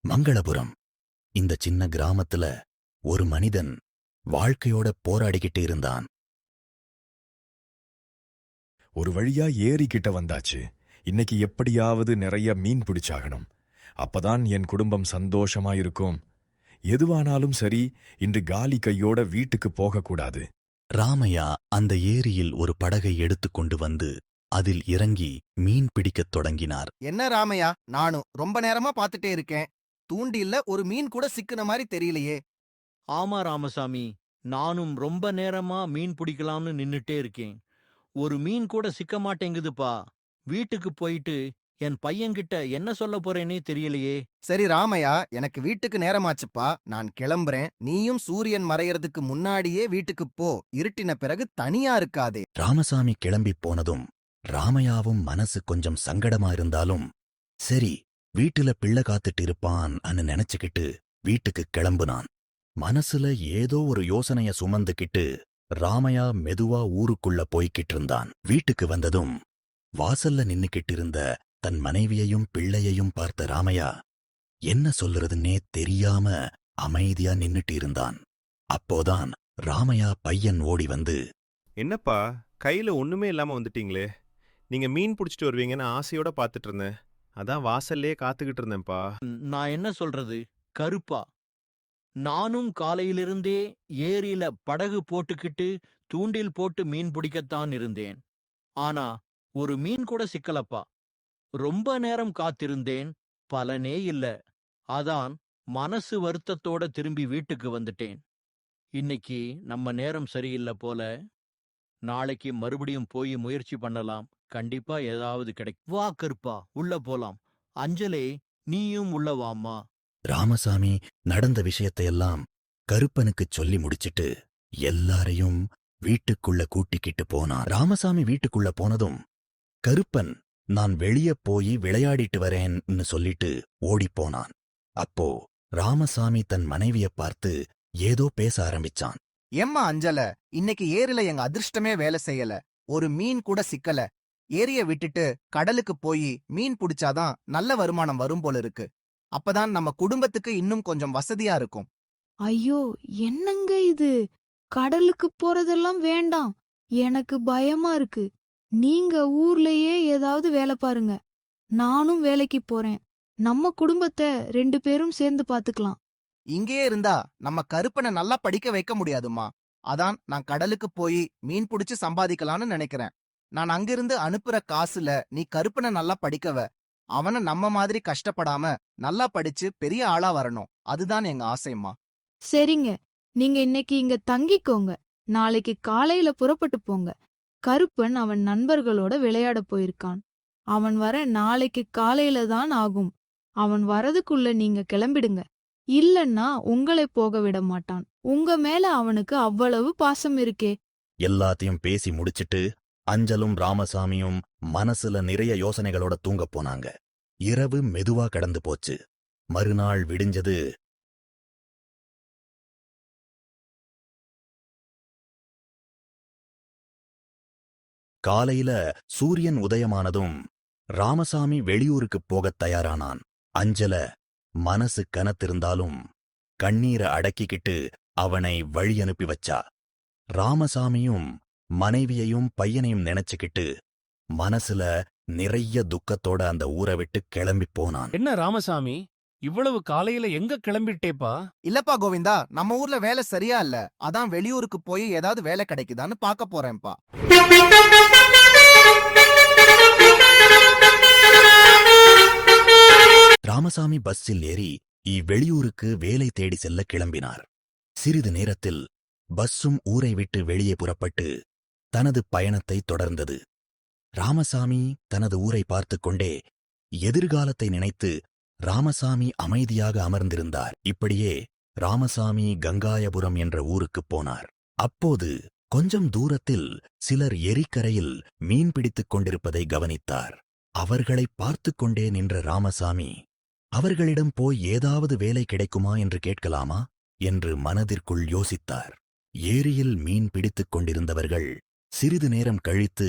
மங்களபுரம். இந்த சின்ன கிராமத்துல ஒரு மனிதன் வாழ்க்கையோட போராடிக்கிட்டு இருந்தான். ஒரு வழியா ஏரி கிட்ட வந்தாச்சு. இன்னைக்கு எப்படியாவது நிறைய மீன் பிடிச்சாகணும். அப்பதான் என் குடும்பம் சந்தோஷமா இருக்கும். எதுவானாலும் சரி, இன்று காலி கையோட வீட்டுக்கு போகக்கூடாது. ராமையா அந்த ஏரியில் ஒரு படகை எடுத்துக்கொண்டு வந்து அதில் இறங்கி மீன் பிடிக்கத் தொடங்கினார். என்ன ராமையா, நானும் ரொம்ப நேரமா பாத்துட்டே இருக்கேன். தூண்டில்ல ஒரு மீன் கூட சிக்குன மாதிரி தெரியலையே. ஆமா ராமசாமி, நானும் ரொம்ப நேரமா மீன் பிடிக்கலாம்னு நின்னுட்டே இருக்கேன். ஒரு மீன் கூட சிக்க மாட்டேங்குதுப்பா. வீட்டுக்கு போயிட்டு என் பையன்கிட்ட என்ன சொல்ல போறேனே தெரியலையே. சரி ராமையா, எனக்கு வீட்டுக்கு நேரமாச்சுப்பா, நான் கிளம்புறேன். நீயும் சூரியன் மறையறதுக்கு முன்னாடியே வீட்டுக்கு போ. இருட்டின பிறகு தனியா இருக்காதே. ராமசாமி கிளம்பிப் போனதும் ராமையாவும் மனசு கொஞ்சம் சங்கடமா இருந்தாலும் சரி, வீட்டுல பிள்ளை காத்துட்டு இருப்பான் அன்னு நினைச்சுக்கிட்டு வீட்டுக்கு கிளம்புனான். மனசுல ஏதோ ஒரு யோசனைய சுமந்துக்கிட்டு ராமையா மெதுவா ஊருக்குள்ள போய்கிட்டு இருந்தான். வீட்டுக்கு வந்ததும் வாசல்ல நின்னுக்கிட்டு இருந்த தன் மனைவியையும் பிள்ளையையும் பார்த்த ராமையா என்ன சொல்றதுன்னே தெரியாம அமைதியா நின்னுட்டு இருந்தான். அப்போதான் ராமையா பையன் ஓடி வந்து, என்னப்பா, கையில ஒண்ணுமே இல்லாம வந்துட்டீங்களே. நீங்க மீன் பிடிச்சிட்டு வருவீங்கன்னு ஆசையோட பாத்துட்டு இருந்தேன். அதான் வாசல்லே காத்துக்கிட்டு இருந்தேன்ப்பா. நான் என்ன சொல்றது, கருப்பா. நானும் காலையிலிருந்தே ஏரியில படகு போட்டுக்கிட்டு தூண்டில் போட்டு மீன் பிடிக்கத்தான் இருந்தேன். ஆனா ஒரு மீன் கூட சிக்கலப்பா. ரொம்ப நேரம் காத்திருந்தேன், பலனே இல்ல. அதான் மனசு வருத்தத்தோட திரும்பி வீட்டுக்கு வந்துட்டேன். இன்னைக்கு நம்ம நேரம் சரியில்லை போல. நாளைக்கு மறுபடியும் போய் முயற்சி பண்ணலாம். கண்டிப்பா ஏதாவது கிடைக்கும். வா கருப்பா, உள்ள போலாம். அஞ்சலே, நீயும் உள்ள வாம்மா. ராமசாமி நடந்த விஷயத்தையெல்லாம் கருப்பனுக்குச் சொல்லி முடிச்சிட்டு எல்லாரையும் வீட்டுக்குள்ள கூட்டிக்கிட்டு போனான். ராமசாமி வீட்டுக்குள்ள போனதும் கருப்பன் நான் வெளிய போய் விளையாடிட்டு வரேன்னு சொல்லிட்டு ஓடிப்போனான். அப்போ ராமசாமி தன் மனைவிய பார்த்து ஏதோ பேச ஆரம்பிச்சான். ஏம்மா அஞ்சல, இன்னைக்கு ஏரியில எங்க அதிர்ஷ்டமே வேலை செய்யல. ஒரு மீன் கூட சிக்கல. ஏரிய விட்டுட்டு கடலுக்கு போய் மீன் பிடிச்சாதான் நல்ல வருமானம் வரும் போல இருக்கு. அப்பதான் நம்ம குடும்பத்துக்கு இன்னும் கொஞ்சம் வசதியா இருக்கும். ஐயோ, என்னங்க இது? கடலுக்கு போறதெல்லாம் வேண்டாம். எனக்கு பயமா இருக்கு. நீங்க ஊர்லயே ஏதாவது வேலை பாருங்க. நானும் வேலைக்கு போறேன். நம்ம குடும்பத்தை 2 பேரும் சேர்ந்து பாத்துக்கலாம். இங்கேயே இருந்தா நம்ம கருப்பனை நல்லா படிக்க வைக்க முடியாதுமா. அதான் நான் கடலுக்கு போய் மீன் பிடிச்சு சம்பாதிக்கலாம்னு நினைக்கிறேன். நான் அங்கிருந்து அனுப்புற காசுல நீ கருப்பனை நல்லா படிக்கவ. அவன நம்ம மாதிரி கஷ்டப்படாம நல்லா படிச்சு பெரிய ஆளா வரணும். அதுதான் எங்க ஆசைம்மா. சரிங்க, நீங்க இன்னைக்கு இங்க தங்கிக்கோங்க. நாளைக்கு காலையில புறப்பட்டு போங்க. கருப்பன் அவன் நண்பர்களோட விளையாட போயிருக்கான். அவன் வர நாளைக்கு காலையில தான் ஆகும். அவன் வரதுக்குள்ள நீங்க கிளம்பிடுங்க. இல்லன்னா உங்களை போக விட மாட்டான். உங்க மேல அவனுக்கு அவ்வளவு பாசம் இருக்கே. எல்லாத்தையும் பேசி முடிச்சிட்டு அஞ்சலும் ராமசாமியும் மனசுல நிறைய யோசனைகளோட தூங்கப் போனாங்க. இரவு மெதுவா கடந்து போச்சு. மறுநாள் விடிஞ்சது. காலையில சூரியன் உதயமானதும் ராமசாமி வெளியூருக்குப் போகத் தயாரானான். அஞ்சல மனசு கனத்திருந்தாலும் கண்ணீரை அடக்கிக்கிட்டு அவனை வழி அனுப்பி வச்சா. ராமசாமியும் மனைவியையும் பையனையும் நினைச்சுக்கிட்டு மனசுல நிறைய துக்கத்தோட அந்த ஊரை விட்டு கிளம்பி போனான். என்ன ராமசாமி, இவ்வளவு காலையில எங்க கிளம்பிட்டேப்பா? இல்லப்பா கோவிந்தா, நம்ம ஊர்ல வேலை சரியா இல்ல. அதான் வெளியூருக்கு போய் ஏதாவது வேலை கிடைக்குதான்னு பார்க்க போறேன்ப்பா. ராமசாமி பஸ்ஸில் ஏறி வெளியூருக்கு வேலை தேடி செல்ல கிளம்பினார். சிறிது நேரத்தில் பஸ்ஸும் ஊரை விட்டு வெளியே புறப்பட்டு தனது பயணத்தை தொடர்ந்தது. ராமசாமி தனது ஊரை பார்த்துக் கொண்டே எதிர்காலத்தை நினைத்து ராமசாமி அமைதியாக அமர்ந்திருந்தார். இப்படியே ராமசாமி கங்காயபுரம் என்ற ஊருக்குப் போனார். அப்போது கொஞ்சம் தூரத்தில் சிலர் எரிக்கரையில் மீன் பிடித்துக் கொண்டிருப்பதை கவனித்தார். அவர்களைப் பார்த்துக் கொண்டே நின்ற ராமசாமி அவர்களிடம் போய் ஏதாவது வேலை கிடைக்குமா என்று கேட்கலாமா என்று மனதிற்குள் யோசித்தார். ஏரியில் மீன் பிடித்துக் கொண்டிருந்தவர்கள் சிறிது நேரம் கழித்து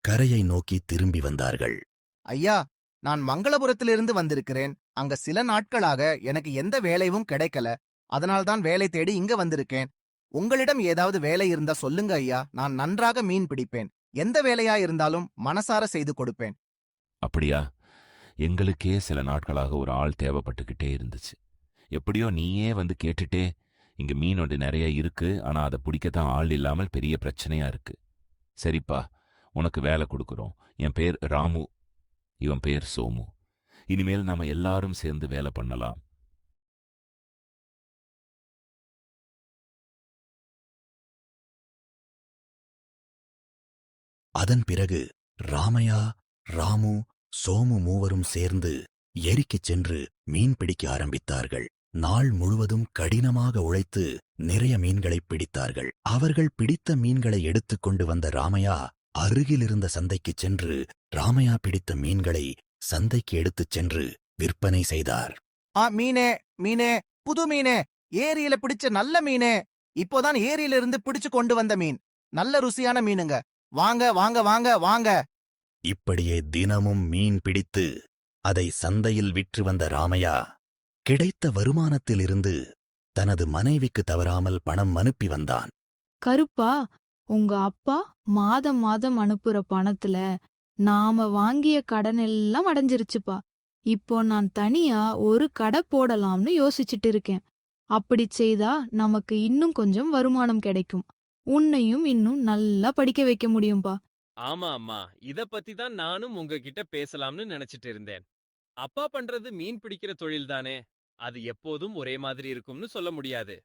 கரையை நோக்கி திரும்பி வந்தார்கள். ஐயா, நான் மங்களபுரத்திலிருந்து வந்திருக்கிறேன். அங்க சில நாட்களாக எனக்கு எந்த வேலையும் கிடைக்கல. அதனால்தான் வேலை தேடி இங்க வந்திருக்கேன். உங்களிடம் ஏதாவது வேலை இருந்தா சொல்லுங்க ஐயா. நான் நன்றாக மீன் பிடிப்பேன். எந்த வேலையா இருந்தாலும் மனசார செய்து கொடுப்பேன். அப்படியா? எங்களுக்கே சில நாட்களாக ஒரு ஆள் தேவைப்பட்டுக்கிட்டே இருந்துச்சு. எப்படியோ நீயே வந்து கேட்டுட்டே, இங்க மீன் ஒன்று நிறைய இருக்கு, ஆனா அதை பிடிக்கத்தான் ஆள் இல்லாமல் பெரிய பிரச்சனையா இருக்கு. சரிப்பா, உனக்கு வேலை கொடுக்குறோம். என் பேர் ராமு, இவன் பேர் சோமு. இனிமேல் நாம எல்லாரும் சேர்ந்து வேலை பண்ணலாம். அதன் பிறகு ராமையா, ராமு, சோமு மூவரும் சேர்ந்து ஏரிக்குச் சென்று மீன் பிடிக்க ஆரம்பித்தார்கள். நாள் முழுவதும் கடினமாக உழைத்து நிறைய மீன்களைப் பிடித்தார்கள். அவர்கள் பிடித்த மீன்களை எடுத்துக்கொண்டு வந்த ராமையா அருகிலிருந்த சந்தைக்குச் சென்று ராமையா பிடித்த மீன்களை சந்தைக்கு எடுத்துச் சென்று விற்பனை செய்தார். மீனே, மீனே, புது மீனே, ஏரியில பிடிச்ச நல்ல மீனே. இப்போதான் ஏரியிலிருந்து பிடிச்சு கொண்டு வந்த மீன். நல்ல ருசியான மீனுங்க. வாங்க வாங்க வாங்க வாங்க. இப்படியே தினமும் மீன் பிடித்து அதை சந்தையில் விற்று வந்த ராமையா கிடைத்த வருமானத்திலிருந்து தனது மனைவிக்கு தவறாமல் பணம் அனுப்பி வந்தான். கருப்பா, உங்க அப்பா மாதம் மாதம் அனுப்புற பணத்துல நாம வாங்கிய கடன் எல்லாம் அடைஞ்சிருச்சுப்பா. இப்போ நான் தனியா ஒரு கடை போடலாம்னு யோசிச்சுட்டு இருக்கேன். அப்படி செய்தா நமக்கு இன்னும் கொஞ்சம் வருமானம் கிடைக்கும். உன்னையும் இன்னும் நல்லா படிக்க வைக்க முடியும்பா. ஆமா அம்மா, இத பத்தி தான் நானும் உங்ககிட்ட பேசலாம்னு நினைச்சிட்டு இருந்தேன். அப்பா பண்றது மீன் பிடிக்கிற தொழில் தானே, அது எப்போதும் ஒரே மாதிரி இருக்கும்னு சொல்ல முடியாது.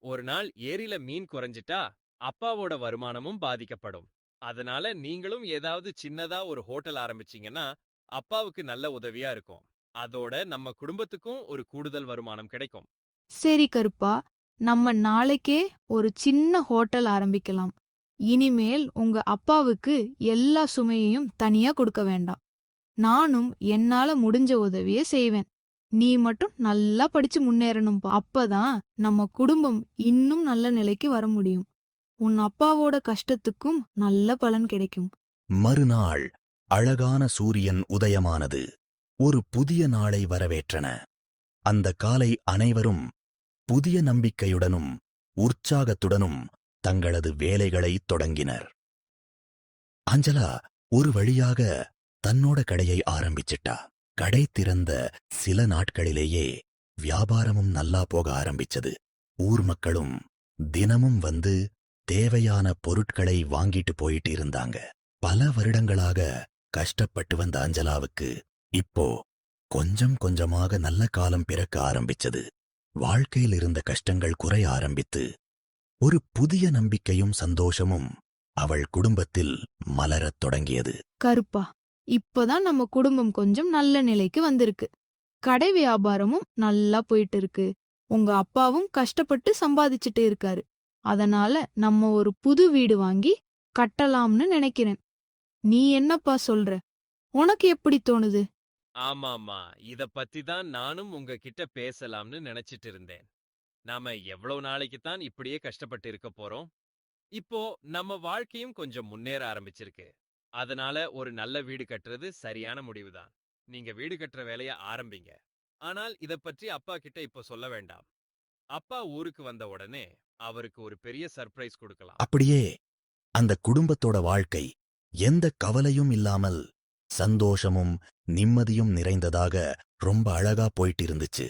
ஒரு நாள் ஏரியில மீன் குறைஞ்சிட்டா அப்பாவோட வருமானமும் பாதிக்கப்படும். அதனால நீங்களும் ஏதாவது சின்னதா ஒரு ஹோட்டல் ஆரம்பிச்சீங்கன்னா அப்பாவுக்கு நல்ல உதவியா இருக்கும். அதோட நம்ம குடும்பத்துக்கும் ஒரு கூடுதல் வருமானம் கிடைக்கும். சரி கருப்பா, நம்ம நாளைக்கே ஒரு சின்ன ஹோட்டல் ஆரம்பிக்கலாம். இனிமேல் உங்க அப்பாவுக்கு எல்லா சுமையையும் தனியா கொடுக்க வேண்டாம். நானும் என்னால முடிஞ்ச உதவிய செய்வேன். நீ மட்டும் நல்லா படிச்சு முன்னேறணும்பா. அப்பதான் நம்ம குடும்பம் இன்னும் நல்ல நிலைக்கு வர முடியும். உன் அப்பாவோட கஷ்டத்துக்கும் நல்ல பலன் கிடைக்கும். மறுநாள் அழகான சூரியன் உதயமானது. ஒரு புதிய நாளை வரவேற்றன. அந்த காலை அனைவரும் புதிய நம்பிக்கையுடனும் உற்சாகத்துடனும் தங்களது வேலைகளைத் தொடங்கினர். அஞ்சலா ஒரு வழியாக தன்னோட கடையை ஆரம்பிச்சிட்டா. கடை திறந்த சில நாட்களிலேயே வியாபாரமும் நல்லா போக ஆரம்பிச்சது. ஊர் மக்களும் தினமும் வந்து தேவையான பொருட்களை வாங்கிட்டு போயிட்டு இருந்தாங்க. பல வருடங்களாக கஷ்டப்பட்டு வந்த அஞ்சலாவுக்கு இப்போ கொஞ்சம் கொஞ்சமாக நல்ல காலம் பிறக்க ஆரம்பிச்சது. வாழ்க்கையில் இருந்த கஷ்டங்கள் குறைய ஆரம்பித்து ஒரு புதிய நம்பிக்கையும் சந்தோஷமும் அவள் குடும்பத்தில் மலரத் தொடங்கியது. கருப்பா, இப்பதான் நம்ம குடும்பம் கொஞ்சம் நல்ல நிலைக்கு வந்திருக்கு. கடை வியாபாரமும் நல்லா போயிட்டு இருக்கு. உங்க அப்பாவும் கஷ்டப்பட்டு சம்பாதிச்சுட்டு இருக்காரு. அதனால நம்ம ஒரு புது வீடு வாங்கி கட்டலாம்னு நினைக்கிறேன். நீ என்னப்பா சொல்ற? உனக்கு எப்படி தோணுது? ஆமாமா, இத பத்தி தான் நானும் உங்ககிட்ட பேசலாம்னு நினைச்சிட்டு இருந்தேன். நாம எவ்வளவு நாளைக்கு தான் இப்படியே கஷ்டப்பட்டு இருக்க போறோம்? இப்போ நம்ம வாழ்க்கையும் கொஞ்சம் முன்னேற ஆரம்பிச்சிருக்கு. அதனால ஒரு நல்ல வீடு கட்டுறது சரியான முடிவுதான். நீங்க வீடு கட்டுற வேலைய ஆரம்பிங்க. ஆனால் இத பற்றி அப்பா கிட்ட இப்போ சொல்ல வேண்டாம். அப்பா ஊருக்கு வந்த உடனே அவருக்கு ஒரு பெரிய சர்ப்ரைஸ் கொடுக்கலாம். அப்படியே அந்த குடும்பத்தோட வாழ்க்கை எந்த கவலையும் இல்லாமல் சந்தோஷமும் நிம்மதியும் நிறைந்ததாக ரொம்ப அழகா போயிட்டு இருந்துச்சு.